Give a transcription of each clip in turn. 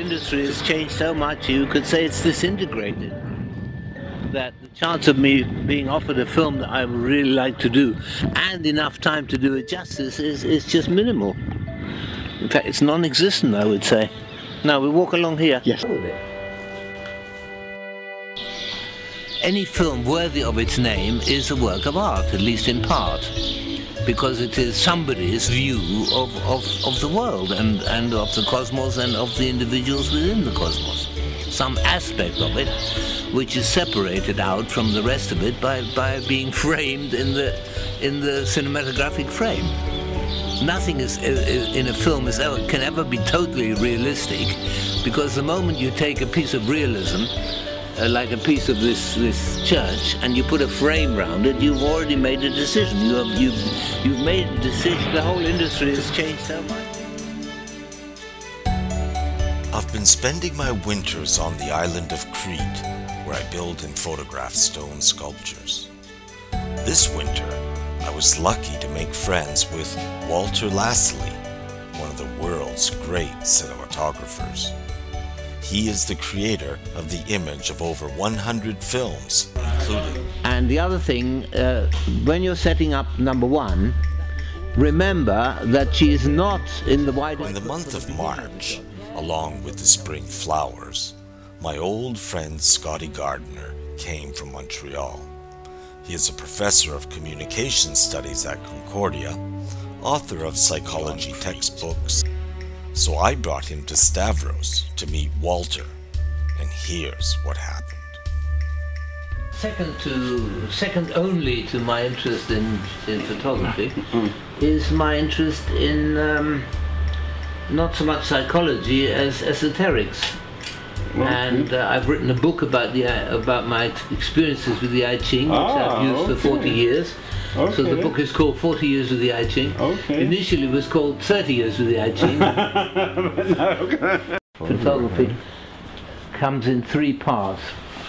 industry has changed so much, you could say it's disintegrated. That the chance of me being offered a film that I would really like to do, and enough time to do it justice, is just minimal. In fact, it's non-existent, I would say. Now, we walk along here. Yes. Any film worthy of its name is a work of art, at least in part, because it is somebody's view of the world and of the cosmos and of the individuals within the cosmos. Some aspect of it which is separated out from the rest of it by being framed in the cinematographic frame. Nothing in a film can ever be totally realistic, because the moment you take a piece of realism, like a piece of this church, and you put a frame around it, you've already made a decision. You've made a decision. The whole industry has changed so much. I've been spending my winters on the island of Crete, where I build and photograph stone sculptures. This winter, I was lucky to make friends with Walter Lassally, one of the world's great cinematographers. He is the creator of the image of over 100 films, including... And the other thing, when you're setting up number one, remember that she is not in the wide... In the month of March, along with the spring flowers, my old friend Scotty Gardner came from Montreal. He is a professor of communication studies at Concordia, author of psychology textbooks. So I brought him to Stavros to meet Walter, and here's what happened. Second only to my interest in photography is my interest in not so much psychology as esoterics. And I've written a book about my experiences with the I Ching, which I've used for 40 years. Okay. So the book is called 40 Years with the I Ching. Okay. Initially it was called 30 Years with the I Ching. Photography comes in three parts.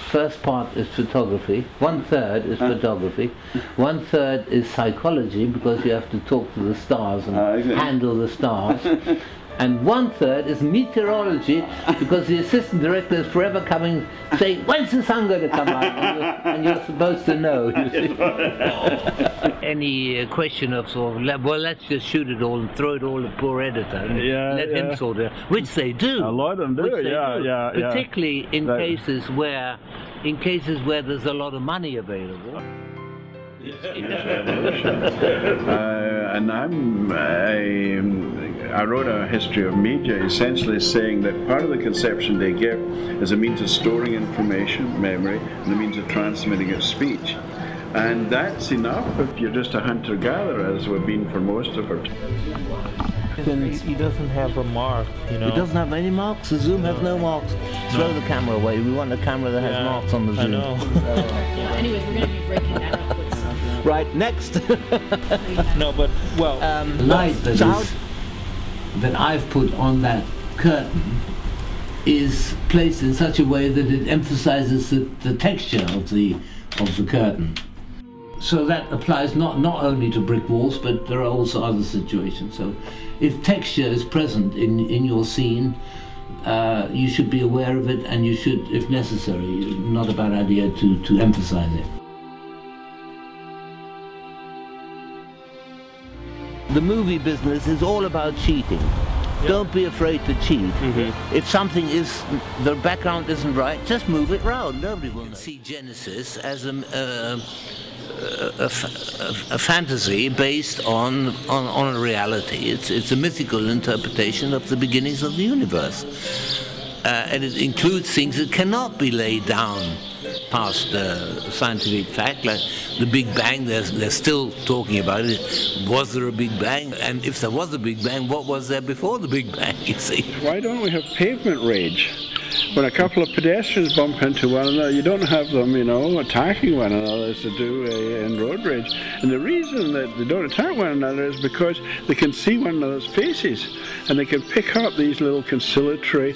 First part is photography, 1/3 is photography, 1/3 is psychology, because you have to talk to the stars and handle the stars. And 1/3 is meteorology, because the assistant director is forever coming saying, when's the sun going to come out? And you're supposed to know, you see. Any question of sort of, well, let's just shoot it all and throw it all to poor editor and let him sort it out, which they do. A lot of them do, Particularly in cases where there's a lot of money available. And I wrote a history of media, essentially saying that part of the conception they give is a means of storing information, memory, and a means of transmitting it, speech. And that's enough if you're just a hunter-gatherer, as we've been for most of our time. He doesn't have a mark, you know. It doesn't have any marks. The zoom has no marks. Throw the camera away. We want a camera that has marks on the zoom. I know. Anyways, we're going to be breaking that up with some. Right, next. No, but, well... light that I've put on that curtain is placed in such a way that it emphasizes the texture of the curtain. So that applies not only to brick walls, but there are also other situations. So if texture is present in your scene, you should be aware of it, and you should, if necessary, not a bad idea to emphasize it. The movie business is all about cheating. Don't be afraid to cheat. If something the background isn't right, just move it round. Nobody will see Genesis as a fantasy based on a reality. It's a mythical interpretation of the beginnings of the universe. And it includes things that cannot be laid down past scientific fact, like the Big Bang. They're still talking about it. Was there a Big Bang? And if there was a Big Bang, what was there before the Big Bang, you see? Why don't we have pavement rage? When a couple of pedestrians bump into one another, you don't have them, you know, attacking one another as they do in road rage. And the reason that they don't attack one another is because they can see one another's faces, and they can pick up these little conciliatory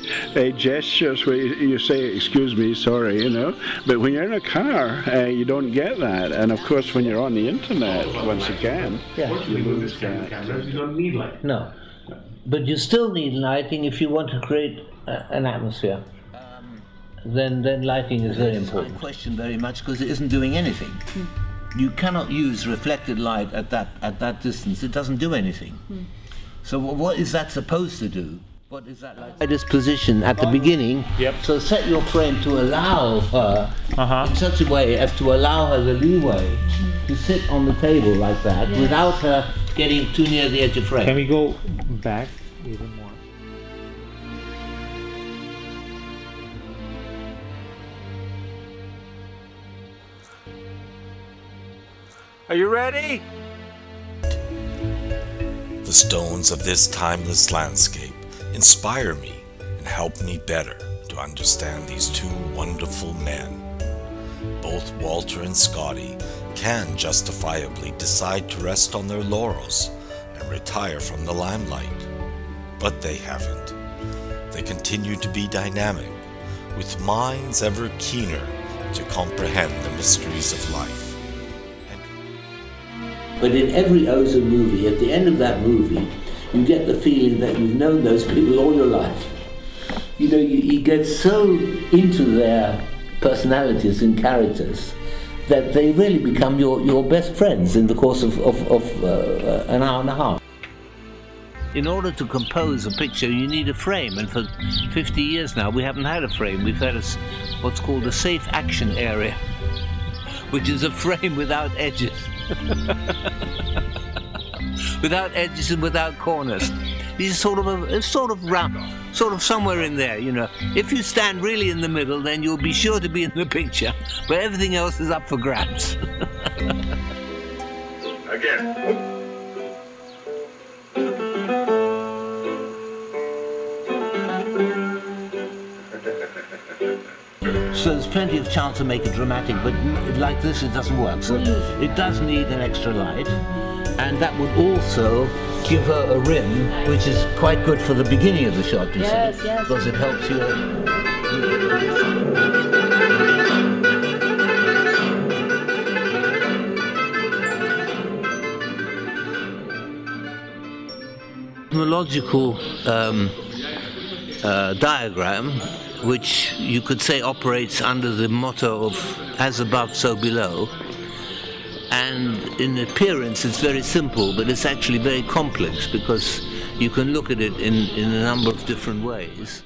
gestures where you say, excuse me, sorry, you know. But when you're in a car, you don't get that. And of course, when you're on the internet, once again, you lose that. You don't need light. No. But you still need lighting if you want to create an atmosphere, then lighting is very important. I question very much because it isn't doing anything. You cannot use reflected light at that distance. It doesn't do anything. So what is that supposed to do? What is that like? At this position at the beginning, so set your frame to allow her in such a way as to allow her the leeway to sit on the table like that without her getting too near the edge of frame. Can we go back even more? Are you ready? The stones of this timeless landscape inspire me and help me better to understand these two wonderful men. Both Walter and Scotty can justifiably decide to rest on their laurels and retire from the limelight, but they haven't. They continue to be dynamic, with minds ever keener to comprehend the mysteries of life. But in every Ozone movie, at the end of that movie, you get the feeling that you've known those people all your life. You know, you get so into their personalities and characters that they really become your best friends in the course of an hour and a half. In order to compose a picture, you need a frame, and for 50 years now we haven't had a frame. We've had what's called a safe action area, which is a frame without edges. Without edges and without corners. It's sort of round, sort of somewhere in there, you know. If you stand really in the middle, then you'll be sure to be in the picture, but everything else is up for grabs. Again. So there's plenty of chance to make it dramatic, but like this it doesn't work. So it does need an extra light, and that would also give her a rim, which is quite good for the beginning of the shot, you see, because it helps you. Cosmological diagram, which you could say operates under the motto of as above, so below. And in appearance it's very simple, but it's actually very complex because you can look at it in a number of different ways.